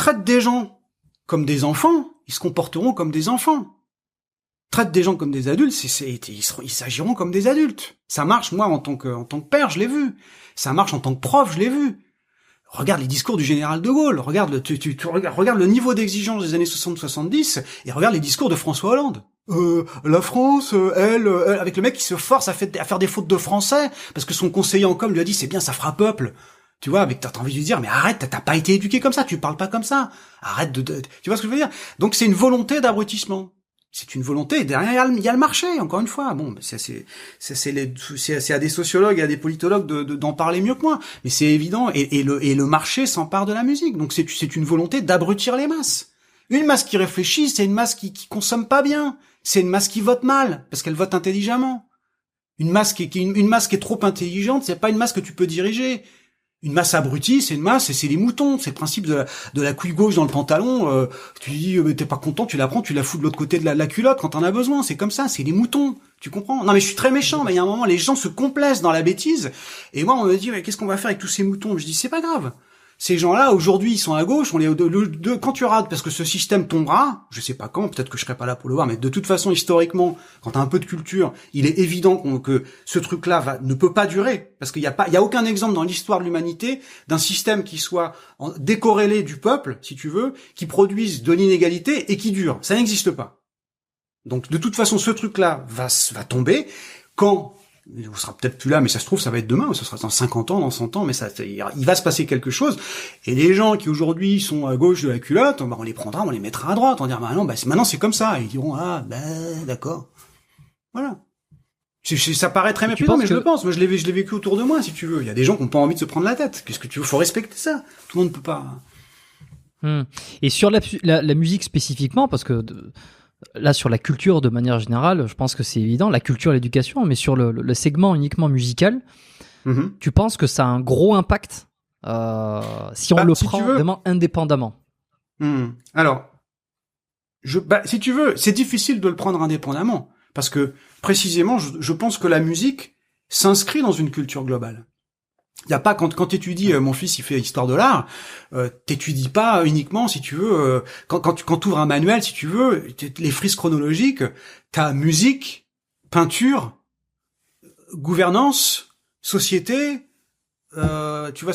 Traite des gens comme des enfants, ils se comporteront comme des enfants. Traite des gens comme des adultes, ils s'agiront comme des adultes. Ça marche, moi, en tant que père, je l'ai vu. Ça marche en tant que prof, je l'ai vu. Regarde les discours du général de Gaulle, regarde le niveau d'exigence des années 60-70, et regarde les discours de François Hollande. La France, elle, avec le mec qui se force à faire des fautes de français, parce que son conseiller en com lui a dit, c'est bien, ça fera peuple. Tu vois, mais t'as envie de lui dire, mais arrête, t'as pas été éduqué comme ça, tu parles pas comme ça. Arrête tu vois ce que je veux dire? Donc c'est une volonté d'abrutissement. C'est une volonté, et derrière il y a le marché, encore une fois. Bon, c'est à des sociologues et à des politologues d'en parler mieux que moi, mais c'est évident, et le marché s'empare de la musique. Donc c'est une volonté d'abrutir les masses. Une masse qui réfléchit, c'est une masse qui consomme pas bien. C'est une masse qui vote mal, parce qu'elle vote intelligemment. Une masse qui est trop intelligente, c'est pas une masse que tu peux diriger. Une masse abrutie, c'est une masse, et c'est les moutons, c'est le principe de la couille gauche dans le pantalon. Tu dis, t'es pas content, tu la prends, tu la fous de l'autre côté de la culotte quand t'en as besoin. C'est comme ça, c'est les moutons. Tu comprends? Non mais je suis très méchant, mais il y a un moment, les gens se complaisent dans la bêtise. Et moi, on me dit, mais qu'est-ce qu'on va faire avec tous ces moutons? Je dis, c'est pas grave. Ces gens-là, aujourd'hui, ils sont à gauche, quand tu rates, parce que ce système tombera, je sais pas quand, peut-être que je serai pas là pour le voir, mais de toute façon, historiquement, quand t'as un peu de culture, il est évident que ce truc-là ne peut pas durer, parce qu'il y a aucun exemple dans l'histoire de l'humanité d'un système qui soit décorrélé du peuple, si tu veux, qui produise de l'inégalité et qui dure. Ça n'existe pas. Donc, de toute façon, ce truc-là va tomber quand on sera peut-être plus là, mais ça se trouve, ça va être demain, ou ça sera dans 50 ans, dans 100 ans, mais il va se passer quelque chose. Et les gens qui aujourd'hui sont à gauche de la culotte, on les prendra, on les mettra à droite, on dira, maintenant c'est comme ça. Et ils diront, d'accord. Voilà. Ça paraît très méprisant, mais je le pense. Moi, je l'ai vécu autour de moi, si tu veux. Il y a des gens qui n'ont pas envie de se prendre la tête. Qu'est-ce que tu veux? Faut respecter ça. Tout le monde ne peut pas. Et sur la musique spécifiquement, parce que là, sur la culture de manière générale, je pense que c'est évident, la culture et l'éducation, mais sur le segment uniquement musical, tu penses que ça a un gros impact si on le prend vraiment indépendamment? Alors, si tu veux, c'est difficile de le prendre indépendamment, parce que précisément, je pense que la musique s'inscrit dans une culture globale. Il y a pas quand t'étudies, mon fils il fait histoire de l'art, t'étudies pas uniquement, si tu veux, quand tu ouvres un manuel, si tu veux, les frises chronologiques, t'as musique, peinture, gouvernance, société, tu vois,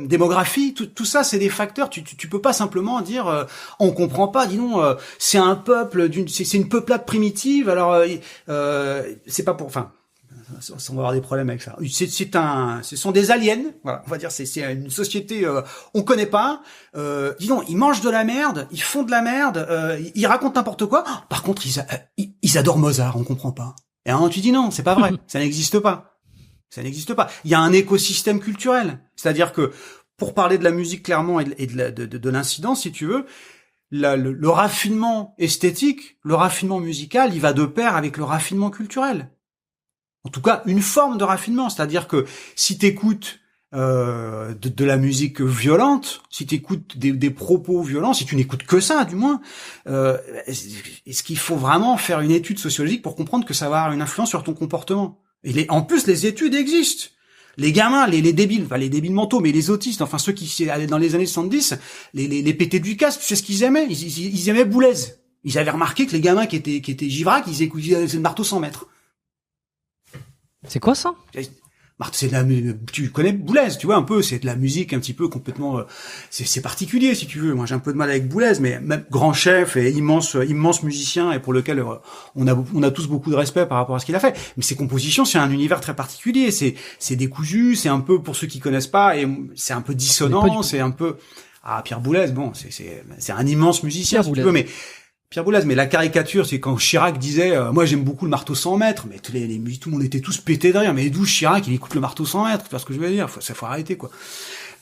démographie, tout ça c'est des facteurs. Tu peux pas simplement dire on comprend pas, dis donc, c'est un peuple c'est une peuplade primitive, alors c'est pas pour, enfin, on va avoir des problèmes avec ça. Ce sont des aliens, voilà, on va dire, c'est une société, on connaît pas, dis donc, ils mangent de la merde, ils font de la merde, ils racontent n'importe quoi. Par contre, ils adorent Mozart, on comprend pas. Et à un moment, tu dis non, c'est pas vrai, ça n'existe pas. Ça n'existe pas. Il y a un écosystème culturel. C'est-à-dire que, pour parler de la musique clairement et de l'incidence, si tu veux, le raffinement esthétique, le raffinement musical, il va de pair avec le raffinement culturel. En tout cas, une forme de raffinement, c'est-à-dire que si t'écoutes de la musique violente, si t'écoutes des propos violents, si tu n'écoutes que ça, du moins, est-ce qu'il faut vraiment faire une étude sociologique pour comprendre que ça va avoir une influence sur ton comportement? En plus, les études existent. Les gamins, les débiles, enfin les débiles mentaux, mais les autistes, enfin ceux qui dans les années 70, les pétés du casque, tu sais ce qu'ils aimaient? Ils aimaient Boulez. Ils avaient remarqué que les gamins qui étaient givracs, ils écoutaient le marteau sans mètres. C'est quoi ça? Tu connais Boulez, tu vois un peu, c'est de la musique un petit peu complètement, c'est particulier si tu veux. Moi j'ai un peu de mal avec Boulez, mais même grand chef et immense musicien et pour lequel on a tous beaucoup de respect par rapport à ce qu'il a fait. Mais ses compositions, c'est un univers très particulier, c'est décousu, c'est un peu pour ceux qui connaissent pas et c'est un peu dissonant, c'est un peu Pierre Boulez, bon c'est un immense musicien si tu veux, mais Pierre Boulez, mais la caricature, c'est quand Chirac disait moi j'aime beaucoup le marteau 100 mètres, mais tout le monde était tous pétés derrière, mais d'où Chirac il écoute le marteau 100 mètres, tu vois ce que je veux dire, faut arrêter quoi.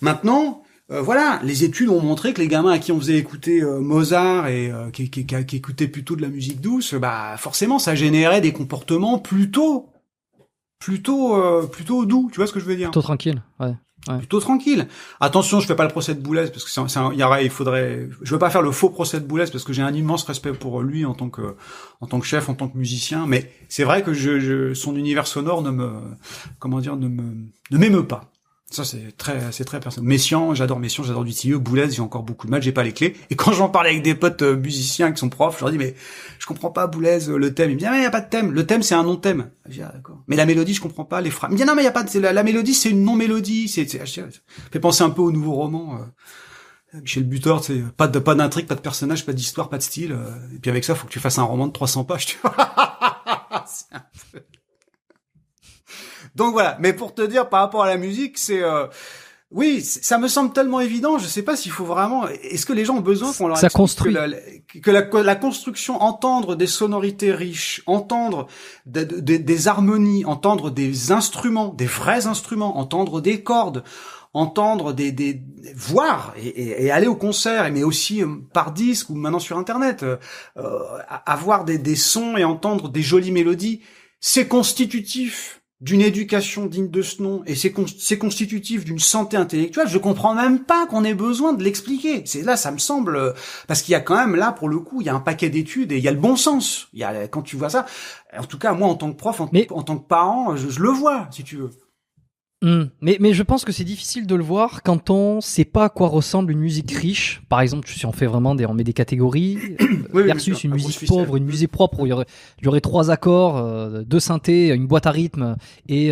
Maintenant, voilà, les études ont montré que les gamins à qui on faisait écouter Mozart et qui écoutaient plutôt de la musique douce, forcément ça générait des comportements plutôt doux, tu vois ce que je veux dire. Plutôt tranquille, ouais. Plutôt tranquille. Attention, je fais pas le procès de Boulez parce que je veux pas faire le faux procès de Boulez parce que j'ai un immense respect pour lui en tant que chef, en tant que musicien, mais c'est vrai que son univers sonore ne m'émeut pas. Ça, c'est très personnel. Messiaen, j'adore Dutilleux. Boulez, j'ai encore beaucoup de mal, j'ai pas les clés. Et quand j'en parle avec des potes musiciens qui sont profs, je leur dis, mais je comprends pas, Boulez, le thème. Il me dit, ah, mais y a pas de thème. Le thème, c'est un non-thème. Je dis, ah, d'accord. Mais la mélodie, je comprends pas, les phrases. Il me dit, non, mais y a pas de, la mélodie, c'est une non-mélodie. Ça fait penser un peu au nouveau roman, Michel Butor, c'est pas d'intrigue, pas de personnage, pas d'histoire, pas de style. Et puis avec ça, faut que tu fasses un roman de 300 pages, tu vois. C'est un peu... Donc voilà, mais pour te dire par rapport à la musique, oui, ça me semble tellement évident, je sais pas s'il faut vraiment, est-ce que les gens ont besoin qu'on leur ça explique construit que la construction, entendre des sonorités riches, entendre des harmonies, entendre des instruments, des vrais instruments, entendre des cordes, entendre voir et aller au concert, mais aussi par disque ou maintenant sur internet, avoir des sons et entendre des jolies mélodies, c'est constitutif d'une éducation digne de ce nom, et c'est constitutif d'une santé intellectuelle. Je comprends même pas qu'on ait besoin de l'expliquer. C'est là, ça me semble, parce qu'il y a quand même là, pour le coup, il y a un paquet d'études et il y a le bon sens. Quand tu vois ça, en tout cas, moi, en tant que prof, en tant que parent, je le vois, si tu veux. Mais je pense que c'est difficile de le voir quand on sait pas à quoi ressemble une musique riche. Par exemple, si on fait vraiment on met des catégories versus une musique pauvre, une musique propre où il y aurait 3 accords, 2 synthés, une boîte à rythme et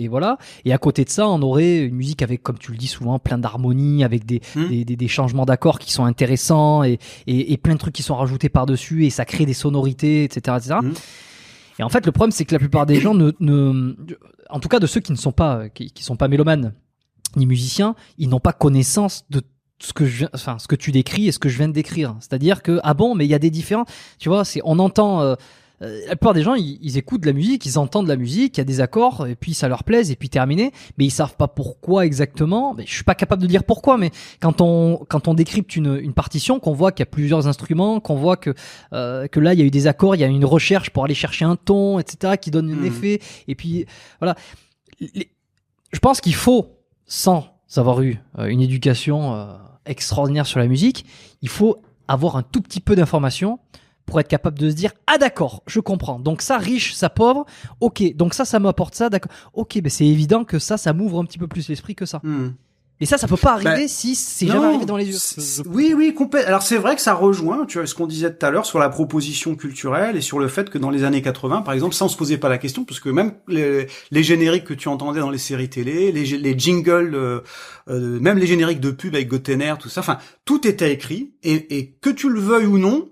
voilà. Et à côté de ça, on aurait une musique avec, comme tu le dis souvent, plein d'harmonies, avec des changements d'accords qui sont intéressants et plein de trucs qui sont rajoutés par-dessus et ça crée des sonorités, etc., etc. Et en fait, le problème, c'est que la plupart des gens en tout cas de ceux qui ne sont pas, qui sont pas mélomanes ni musiciens, ils n'ont pas connaissance de ce que tu décris et ce que je viens de décrire. C'est-à-dire que, ah bon, mais il y a des différences. Tu vois, on entend, la plupart des gens, ils écoutent de la musique, ils entendent de la musique, il y a des accords, et puis ça leur plaise, et puis terminé, mais ils savent pas pourquoi exactement. Mais je suis pas capable de dire pourquoi, mais quand on décrypte une partition, qu'on voit qu'il y a plusieurs instruments, qu'on voit que là il y a eu des accords, il y a une recherche pour aller chercher un ton, etc., qui donne un effet, et puis voilà. Je pense qu'il faut, sans avoir eu une éducation extraordinaire sur la musique, il faut avoir un tout petit peu d'informations pour être capable de se dire, ah d'accord, je comprends, donc ça riche, ça pauvre, ok, donc ça m'apporte ça, d'accord, ok, ben c'est évident que ça m'ouvre un petit peu plus l'esprit que ça. Et ça peut pas arriver si c'est jamais arrivé dans les yeux. Oui, complètement. Alors c'est vrai que ça rejoint, tu vois, ce qu'on disait tout à l'heure sur la proposition culturelle et sur le fait que dans les années 80, par exemple, ça on se posait pas la question, parce que même les génériques que tu entendais dans les séries télé, les jingles, même les génériques de pub avec Gotener, tout ça, enfin, tout était écrit, et que tu le veuilles ou non,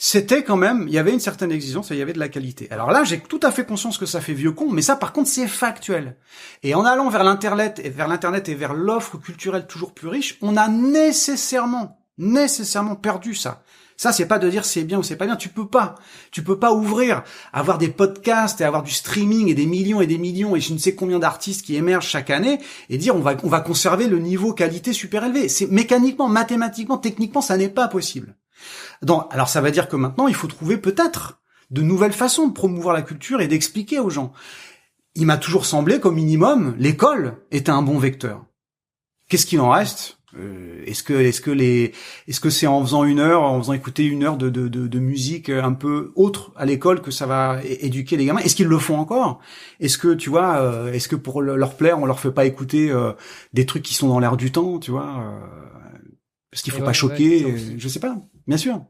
c'était quand même, il y avait une certaine exigence et il y avait de la qualité. Alors là, j'ai tout à fait conscience que ça fait vieux con, mais ça, par contre, c'est factuel. Et en allant vers l'internet et vers l'offre culturelle toujours plus riche, on a nécessairement perdu ça. Ça, c'est pas de dire c'est bien ou c'est pas bien. Tu peux pas ouvrir, avoir des podcasts et avoir du streaming et des millions et je ne sais combien d'artistes qui émergent chaque année et dire on va conserver le niveau qualité super élevé. C'est mécaniquement, mathématiquement, techniquement, ça n'est pas possible. Alors ça va dire que maintenant, il faut trouver peut-être de nouvelles façons de promouvoir la culture et d'expliquer aux gens. Il m'a toujours semblé qu'au minimum, l'école était un bon vecteur. Qu'est-ce qu'il en reste ? Est-ce que c'est en faisant écouter 1 heure de musique un peu autre à l'école que ça va éduquer les gamins ? Est-ce qu'ils le font encore ? Est-ce que tu vois, est-ce que pour leur plaire, on leur fait pas écouter des trucs qui sont dans l'air du temps, tu vois parce qu'il faut pas choquer, je sais pas, bien sûr.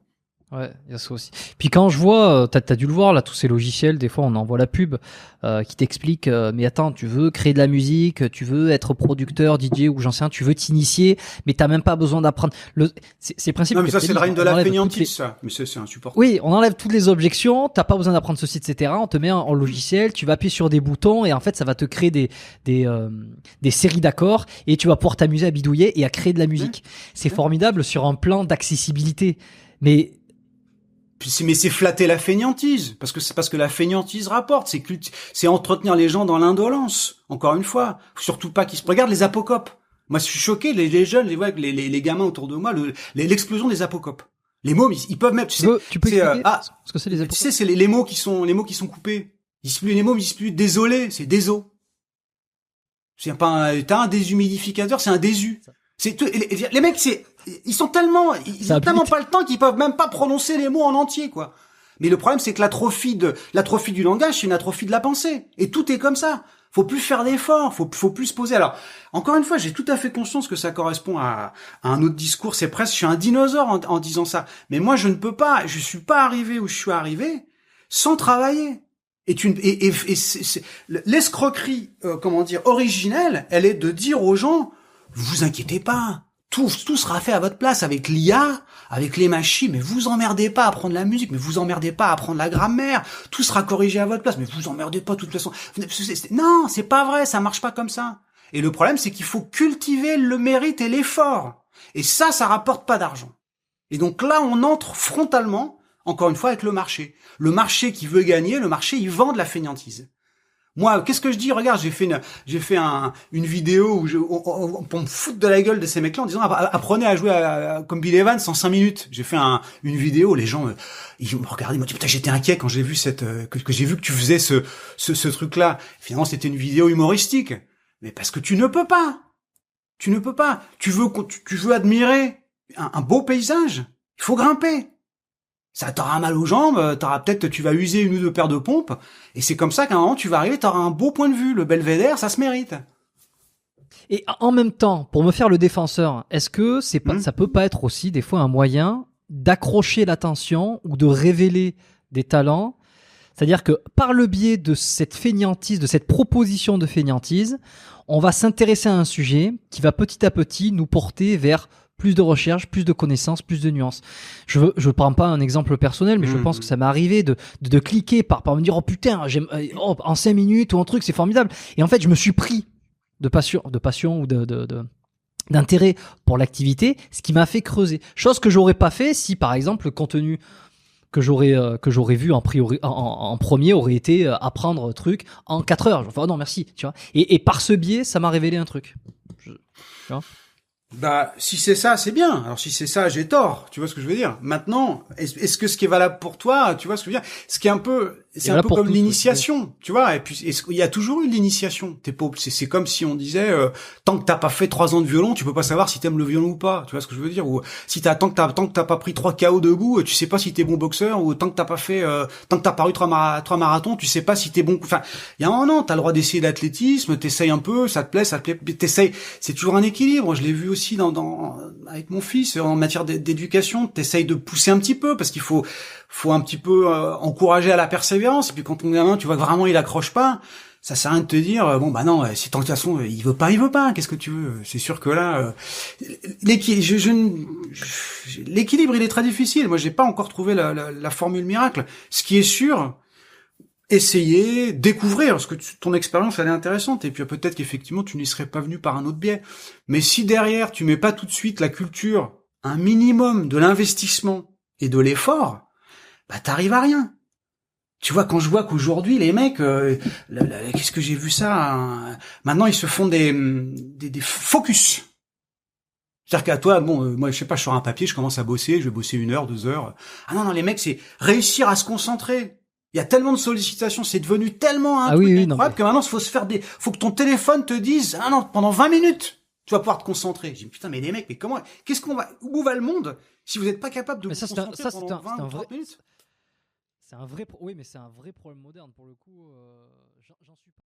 Ouais, il y a ça aussi. Puis quand je vois, t'as dû le voir là, tous ces logiciels, des fois on envoie la pub qui t'explique, mais attends, tu veux créer de la musique, tu veux être producteur, DJ ou j'en sais rien, tu veux t'initier, mais t'as même pas besoin d'apprendre. C'est le principe. Non mais ça c'est le règne de la fainéantise, ça. Mais c'est insupportable. Oui, on enlève toutes les objections, t'as pas besoin d'apprendre ceci, etc. On te met en logiciel, tu vas appuyer sur des boutons et en fait ça va te créer des séries d'accords et tu vas pouvoir t'amuser à bidouiller et à créer de la musique. C'est formidable sur un plan d'accessibilité, mais c'est flatter la fainéantise, parce que la fainéantise rapporte, c'est entretenir les gens dans l'indolence. Encore une fois, faut surtout pas qu'ils se regardent les apocopes. Moi, je suis choqué, les jeunes, les gamins autour de moi, l'explosion des apocopes. Les mots, ils peuvent même, tu peux expliquer ce que c'est les apocopes. Tu sais, c'est les mots qui sont coupés. Les mots, ils disent plus désolé, c'est déso. T'as un déshumidificateur, c'est un désu. Les mecs, ils ont tellement pas le temps qu'ils peuvent même pas prononcer les mots en entier, quoi. Mais le problème, c'est que l'atrophie du langage, c'est une atrophie de la pensée. Et tout est comme ça. Faut plus faire d'efforts, faut plus se poser. Alors, encore une fois, j'ai tout à fait conscience que ça correspond à un autre discours. C'est presque, je suis un dinosaure en disant ça. Mais moi, je suis pas arrivé où je suis arrivé sans travailler. L'escroquerie, originelle, elle est de dire aux gens, vous inquiétez pas, tout sera fait à votre place avec l'IA, avec les machines, mais vous emmerdez pas à apprendre la musique, mais vous emmerdez pas à apprendre la grammaire, tout sera corrigé à votre place, mais vous emmerdez pas de toute façon. Non, c'est pas vrai, ça marche pas comme ça. Et le problème, c'est qu'il faut cultiver le mérite et l'effort. Et ça rapporte pas d'argent. Et donc là, on entre frontalement, encore une fois, avec le marché. Le marché qui veut gagner, le marché, il vend de la fainéantise. Moi, qu'est-ce que je dis? Regarde, j'ai fait une vidéo où pour me foutre de la gueule de ces mecs-là en disant apprenez à jouer comme Bill Evans en 5 minutes. J'ai fait une vidéo, les gens ils me regardaient, ils m'ont dit putain, j'étais inquiet quand j'ai vu que j'ai vu que tu faisais ce truc-là. Finalement, c'était une vidéo humoristique. Mais parce que tu ne peux pas. Tu ne peux pas. Tu veux admirer un beau paysage, il faut grimper. Ça t'aura mal aux jambes, tu vas user une ou deux paires de pompes, et c'est comme ça qu'à un moment tu vas arriver, t'auras un beau point de vue. Le belvédère, ça se mérite. Et en même temps, pour me faire le défenseur, est-ce que ça peut pas être aussi des fois un moyen d'accrocher l'attention ou de révéler des talents? C'est-à-dire que par le biais de cette fainéantise, de cette proposition de fainéantise, on va s'intéresser à un sujet qui va petit à petit nous porter vers plus de recherche, plus de connaissances, plus de nuances. Je prends pas un exemple personnel, mais je pense que ça m'est arrivé de cliquer par me dire, oh putain, en 5 minutes ou un truc, c'est formidable. Et en fait, je me suis pris de passion ou d'intérêt pour l'activité, ce qui m'a fait creuser. Chose que j'aurais pas fait si, par exemple, le contenu que j'aurais vu en premier aurait été apprendre truc en 4 heures. Enfin, non, merci, tu vois. Et par ce biais, ça m'a révélé un truc. Tu vois. Bah, si c'est ça, c'est bien. Alors, si c'est ça, j'ai tort. Tu vois ce que je veux dire? Maintenant, est-ce que ce qui est valable pour toi, tu vois ce que je veux dire? Ce qui est un peu comme l'initiation, tu vois? Et puis, il y a toujours eu l'initiation. C'est comme si on disait, tant que t'as pas fait 3 ans de violon, tu peux pas savoir si t'aimes le violon ou pas. Tu vois ce que je veux dire? Ou si tant que t'as pas pris 3 KO debout, tu sais pas si t'es bon boxeur, ou tant que t'as pas eu 3 marathons, tu sais pas si t'es bon. Enfin, il y a un an, t'as le droit d'essayer d'athlétisme, t'essayes un peu, ça te plaît, t'essayes. C'est toujours un équilibre. Je l'ai vu aussi avec mon fils en matière d'éducation. T'essayes de pousser un petit peu parce qu'il faut un petit peu encourager à la persévérance. Et puis quand ton gamin, tu vois que vraiment il accroche pas, ça sert à rien de te dire bon bah non, si tant de toute façon il veut pas, qu'est-ce que tu veux? C'est sûr que là l'équilibre il est très difficile. Moi j'ai pas encore trouvé la formule miracle. Ce qui est sûr, essayer, découvrir, parce que ton expérience elle est intéressante, et puis peut-être qu'effectivement tu n'y serais pas venu par un autre biais. Mais si derrière tu mets pas tout de suite la culture, un minimum de l'investissement et de l'effort, bah t'arrives à rien. Tu vois, quand je vois qu'aujourd'hui les mecs, qu'est-ce que j'ai vu ça maintenant ils se font des focus. C'est-à-dire qu'à toi, moi je sais pas, je sors un papier, je commence à bosser, je vais bosser 1 heure, 2 heures. Ah non, les mecs, c'est réussir à se concentrer. Il y a tellement de sollicitations, c'est devenu tellement truc incroyable que maintenant faut que ton téléphone te dise, ah non, pendant 20 minutes, tu vas pouvoir te concentrer. J'ai dit, putain, mais les mecs, mais où va le monde si vous n'êtes pas capable de vous concentrer pendant 20 ou 30 minutes? C'est un vrai, oui, mais c'est un vrai problème moderne pour le coup. J'en suis pas.